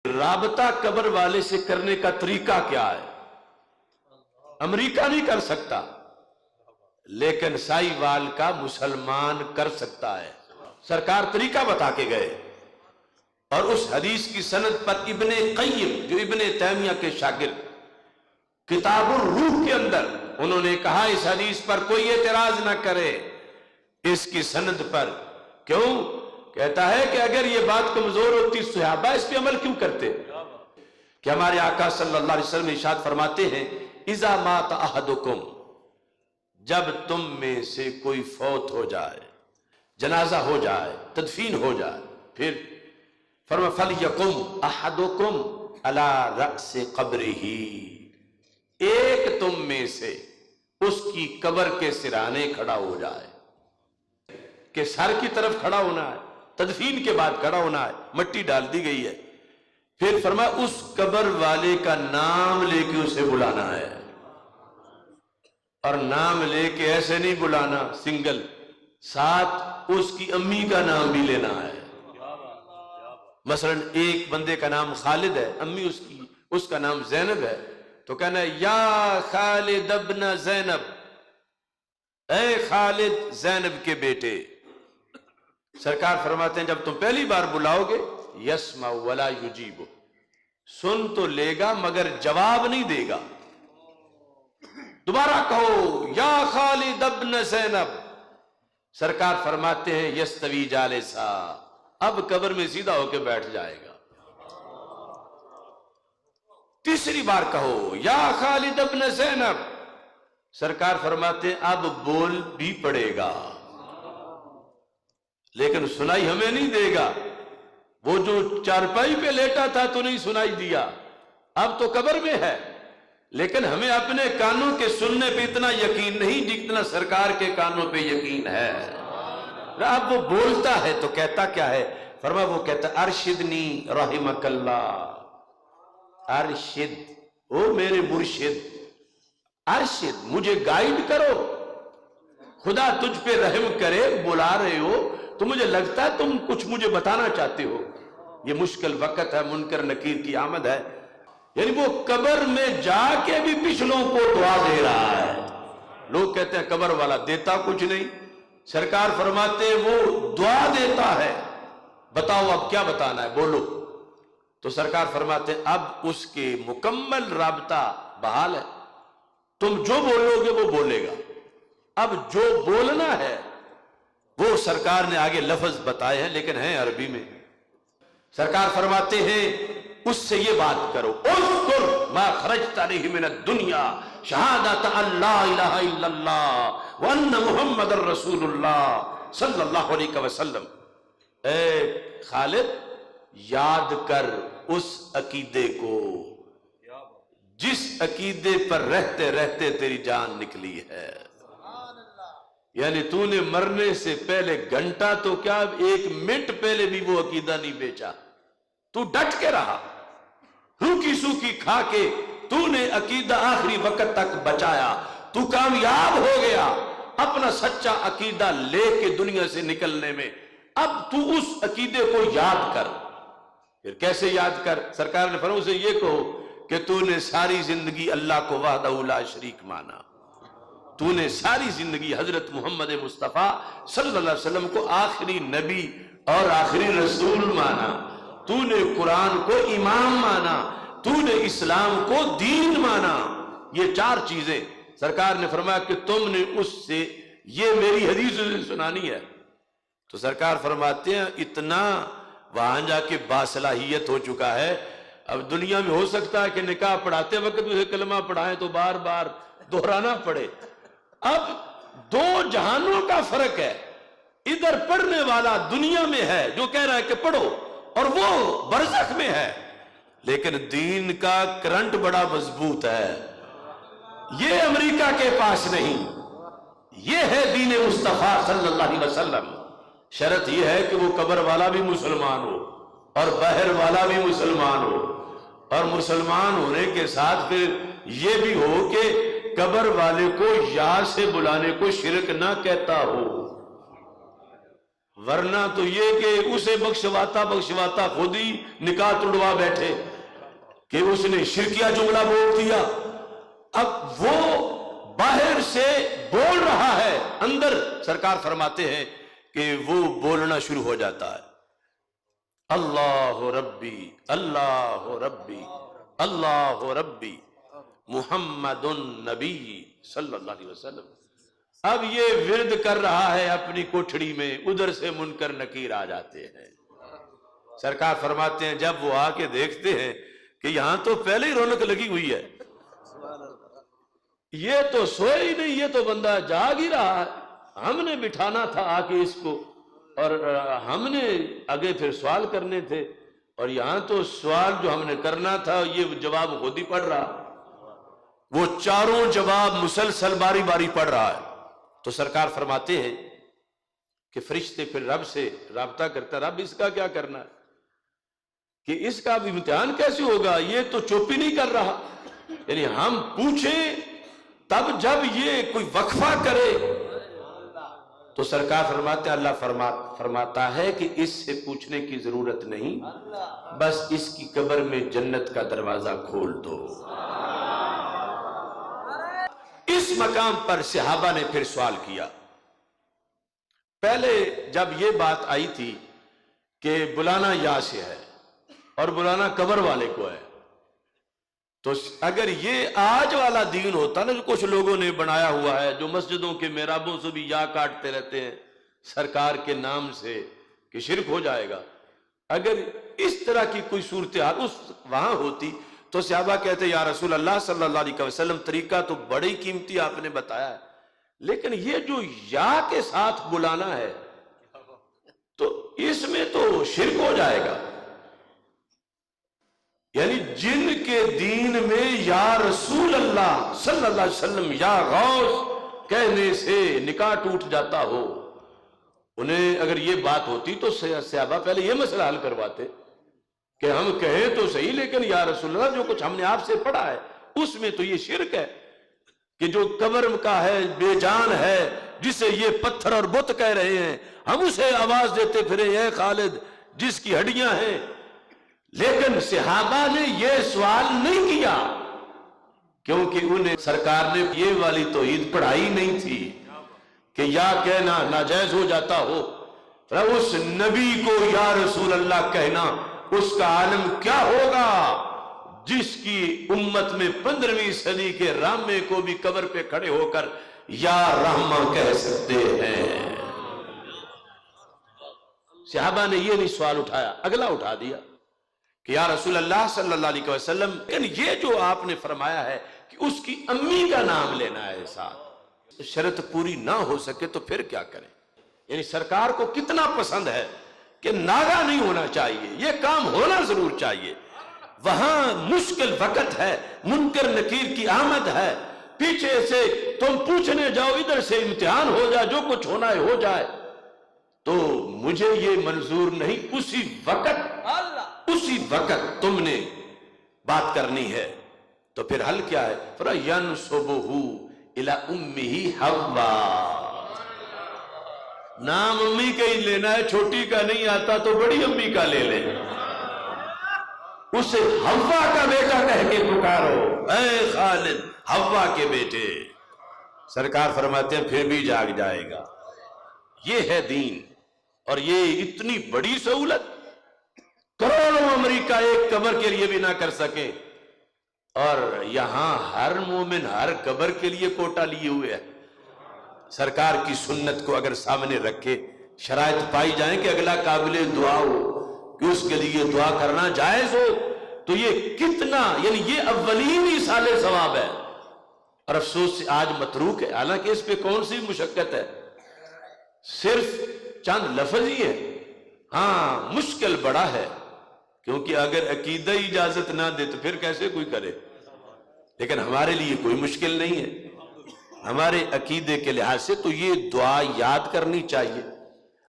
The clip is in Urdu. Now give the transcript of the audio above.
رابطہ قبر والے سے کرنے کا طریقہ کیا ہے؟ امریکہ نہیں کر سکتا، لیکن سائی وال کا مسلمان کر سکتا ہے۔ سرکار طریقہ بتا کے گئے، اور اس حدیث کی سند پر ابن قیم جو ابن تیمیہ کے شاگرد کتاب الروح کے اندر انہوں نے کہا اس حدیث پر کوئی اعتراض نہ کرے اس کی سند پر۔ کیوں؟ کہتا ہے کہ اگر یہ بات کمزور ہوتی صحابہ اس پہ عمل کیوں کرتے؟ کہ ہمارے آقا صلی اللہ علیہ وسلم ارشاد فرماتے ہیں اذا مات احدکم، جب تم میں سے کوئی فوت ہو جائے، جنازہ ہو جائے، تدفین ہو جائے، پھر فرما فَلْيَقُمْ أَحَدُكُمْ عَلَى رَأْسِ قَبْرِهِ، ایک تم میں سے اس کی قبر کے سرانے کھڑا ہو جائے، کہ سر کی طرف کھڑا ہونا ہے، تدفین کے بعد کھڑا ہونا ہے، مٹی ڈال دی گئی ہے، پھر فرمایا اس قبر والے کا نام لے کے اسے بلانا ہے، اور نام لے کے ایسے نہیں بلانا سنگل، ساتھ اس کی امی کا نام بھی لینا ہے۔ مثلا ایک بندے کا نام خالد ہے، امی اس کا نام زینب ہے، تو کہنا ہے یا خالد ابن زینب، اے خالد زینب کے بیٹے۔ سرکار فرماتے ہیں جب تم پہلی بار بلاؤ گے یسمع ولا یجیب، سن تو لے گا مگر جواب نہیں دے گا۔ دوبارہ کہو یا خالد ابن زینب، سرکار فرماتے ہیں یستوی جالسا، اب قبر میں سیدھا ہو کے بیٹھ جائے گا۔ تیسری بار کہو یا خالد ابن زینب، سرکار فرماتے ہیں اب بول بھی پڑے گا، لیکن سنائی ہمیں نہیں دے گا۔ وہ جو چارپائی پہ لیٹا تھا تو نہیں سنائی دیا، اب تو قبر میں ہے، لیکن ہمیں اپنے کانوں کے سننے پہ اتنا یقین نہیں جتنا سرکار کے کانوں پہ یقین ہے۔ اب وہ بولتا ہے تو کہتا کیا ہے؟ فرمایا وہ کہتا ارشدنی رحمک اللہ، ارشد، او میرے مرشد، ارشد، مجھے گائیڈ کرو، خدا تجھ پہ رحم کرے، بلا رہے ہو تو مجھے لگتا ہے تم کچھ مجھے بتانا چاہتے ہو، یہ مشکل وقت ہے، منکر نکیر کی آمد ہے۔ یعنی وہ قبر میں جا کے بھی پچھلوں کو دعا دے رہا ہے۔ لوگ کہتے ہیں قبر والا دیتا کچھ نہیں، سرکار فرماتے ہیں وہ دعا دیتا ہے، بتاؤ اب کیا بتانا ہے، بولو۔ تو سرکار فرماتے ہیں اب اس کے مکمل رابطہ بحال ہے، تم جو بولو گے وہ بولے گا۔ اب جو بولنا ہے وہ سرکار نے آگے لفظ بتائے ہیں لیکن ہیں عربی میں۔ سرکار فرماتے ہیں اس سے یہ بات کرو اذکر ما خرجت علیہ من الدنیا شہادت ان لا الہ الا اللہ وان محمد رسول اللہ صلی اللہ علیہ وسلم۔ اے خالد یاد کر اس عقیدے کو جس عقیدے پر رہتے رہتے تیری جان نکلی ہے، یعنی تو نے مرنے سے پہلے گھنٹہ تو کیا ایک منٹ پہلے بھی وہ عقیدہ نہیں بیچا، تو ڈٹ کے رہا، روکی سوکی کھا کے تو نے عقیدہ آخری وقت تک بچایا، تو کامیاب ہو گیا اپنا سچا عقیدہ لے کے دنیا سے نکلنے میں۔ اب تو اس عقیدے کو یاد کر۔ پھر کیسے یاد کر؟ سرکار نے فرمایا اسے یہ کہو کہ تو نے ساری زندگی اللہ کو وحدہ لا شریک مانا، تو نے ساری زندگی حضرت محمد مصطفیٰ صلی اللہ علیہ وسلم کو آخری نبی اور آخری رسول مانا، تو نے قرآن کو امام مانا، تو نے اسلام کو دین مانا۔ یہ چار چیزیں سرکار نے فرمایا کہ تم نے اس سے یہ میری حدیث سے سنانی ہے۔ تو سرکار فرماتے ہیں اتنا وہاں جا کے باصلاحیت ہو چکا ہے، اب دنیا میں ہو سکتا ہے کہ نکاح پڑھاتے وقت اسے کلمہ پڑھائیں تو بار بار دہرانا پڑے۔ اب دو جہانوں کا فرق ہے، ادھر پڑھنے والا دنیا میں ہے جو کہہ رہا ہے کہ پڑھو، اور وہ برزخ میں ہے، لیکن دین کا کرنٹ بڑا مضبوط ہے، یہ امریکہ کے پاس نہیں، یہ ہے دین مصطفیٰ صلی اللہ علیہ وسلم۔ شرط یہ ہے کہ وہ قبر والا بھی مسلمان ہو اور بحر والا بھی مسلمان ہو، اور مسلمان ہونے کے ساتھ پھر یہ بھی ہو کہ قبر والے کو یا سے بلانے کو شرک نہ کہتا ہو۔ ورنہ تو یہ کہ اسے بخشواتا خود ہی نکاح توڑوا بیٹھے کہ اس نے شرکیہ جملہ بول دیا. اب وہ باہر سے بول رہا ہے، اندر سرکار فرماتے ہیں کہ وہ بولنا شروع ہو جاتا ہے، اللہ ربی اللہ ربی اللہ ربی محمد النبی صلی اللہ علیہ وسلم. اب یہ ورد کر رہا ہے اپنی کوٹھڑی میں، ادھر سے منکر نکیر آ جاتے ہیں. سرکار فرماتے ہیں جب وہ آ کے دیکھتے ہیں کہ یہاں تو پہلے ہی رونق لگی ہوئی ہے، یہ تو سوئے ہی نہیں، یہ تو بندہ جاگ ہی رہا ہے، ہم نے بٹھانا تھا آ کے اس کو، اور ہم نے آگے پھر سوال کرنے تھے، اور یہاں تو سوال جو ہم نے کرنا تھا یہ جواب خود ہی پڑھ رہا. وہ چاروں جواب مسلسل باری باری پڑھ رہا ہے. تو سرکار فرماتے ہیں کہ فرشتے پھر رب سے رابطہ کرتا، رب اس کا کیا کرنا ہے، کہ اس کا بھی امتحان کیسے ہوگا، یہ تو چوپی نہیں کر رہا. یعنی ہم پوچھیں تب جب یہ کوئی وقفہ کرے. تو سرکار فرماتے ہیں اللہ فرماتا ہے کہ اس سے پوچھنے کی ضرورت نہیں، بس اس کی قبر میں جنت کا دروازہ کھول دو. اس مقام پر صحابہ نے پھر سوال کیا. پہلے جب یہ بات آئی تھی کہ بلانا یا سے ہے اور بلانا قبر والے کو ہے، تو اگر یہ آج والا دین ہوتا نا جو کچھ لوگوں نے بنایا ہوا ہے، جو مسجدوں کے محرابوں سے بھی یا کاٹتے رہتے ہیں سرکار کے نام سے کہ شرک ہو جائے گا، اگر اس طرح کی کوئی صورتحال وہاں ہوتی تو صحابہ کہتے یا رسول اللہ صلی اللہ علیہ وسلم طریقہ تو بڑی قیمتی آپ نے بتایا ہے، لیکن یہ جو یا کے ساتھ بلانا ہے تو اس میں تو شرک ہو جائے گا. یعنی جن کے دین میں یا رسول اللہ صلی اللہ علیہ وسلم یا غوث کہنے سے نکاح ٹوٹ جاتا ہو، انہیں اگر یہ بات ہوتی تو صحابہ پہلے یہ مسئلہ حل کرواتے کہ ہم کہیں تو صحیح لیکن یا رسول اللہ جو کچھ ہم نے آپ سے پڑھا ہے اس میں تو یہ شرک ہے کہ جو قبر کا ہے بے جان ہے جسے یہ پتھر اور بت کہہ رہے ہیں، ہم اسے آواز دیتے پھرے اے خالد جس کی ہڈیاں ہیں. لیکن صحابہ نے یہ سوال نہیں کیا کیونکہ انہیں سرکار نے یہ والی توحید پڑھائی نہیں تھی کہ یا کہنا ناجائز ہو جاتا ہو. اس نبی کو یا رسول اللہ کہنا اس کا عالم کیا ہوگا جس کی امت میں 15ویں صدی کے رامے کو بھی قبر پہ کھڑے ہو کر یا رحمہ کہہ سکتے ہیں. صحابہ نے یہ نہیں سوال اٹھایا، اگلا اٹھا دیا کہ یا رسول اللہ صلی اللہ علیہ وسلم یعنی یہ جو آپ نے فرمایا ہے کہ اس کی امی کا نام لینا ہے ساتھ، شرط پوری نہ ہو سکے تو پھر کیا کریں. یعنی سرکار کو کتنا پسند ہے کہ ناغہ نہیں ہونا چاہیے، یہ کام ہونا ضرور چاہیے. وہاں مشکل وقت ہے، منکر نکیر کی آمد ہے، پیچھے سے تم پوچھنے جاؤ ادھر سے امتحان ہو جائے، جو کچھ ہونا ہے ہو جائے، تو مجھے یہ منظور نہیں. اسی وقت تم نے بات کرنی ہے. تو پھر حل کیا ہے؟ فَيَنْسُبُهُ إِلَىٰ أُمِّهِ حَوَّا. نام امی کا ہی لینا ہے، چھوٹی کا نہیں آتا تو بڑی امی کا لے لیں. اسے حوا کا بیٹا کہہ کے پکارو، اے خالد حوا کے بیٹے. سرکار فرماتے ہیں پھر بھی جاگ جائے گا. یہ ہے دین، اور یہ اتنی بڑی سہولت کروڑوں امریکہ ایک قبر کے لیے بھی نہ کر سکے، اور یہاں ہر مومن ہر قبر کے لیے کوٹا لیے ہوئے ہے. سرکار کی سنت کو اگر سامنے رکھے، شرائط پائی جائیں کہ اگلا قابل دعا ہو کہ اس کے لیے دعا کرنا جائز ہو، تو یہ کتنا یعنی یہ اولین ہی سال ثواب ہے. اور افسوس سے آج متروک ہے، حالانکہ اس پہ کون سی مشقت ہے، صرف چند لفظ ہی ہے. ہاں مشکل بڑا ہے، کیونکہ اگر عقیدہ اجازت نہ دے تو پھر کیسے کوئی کرے. لیکن ہمارے لیے کوئی مشکل نہیں ہے، ہمارے عقیدے کے لحاظ سے تو یہ دعا یاد کرنی چاہیے.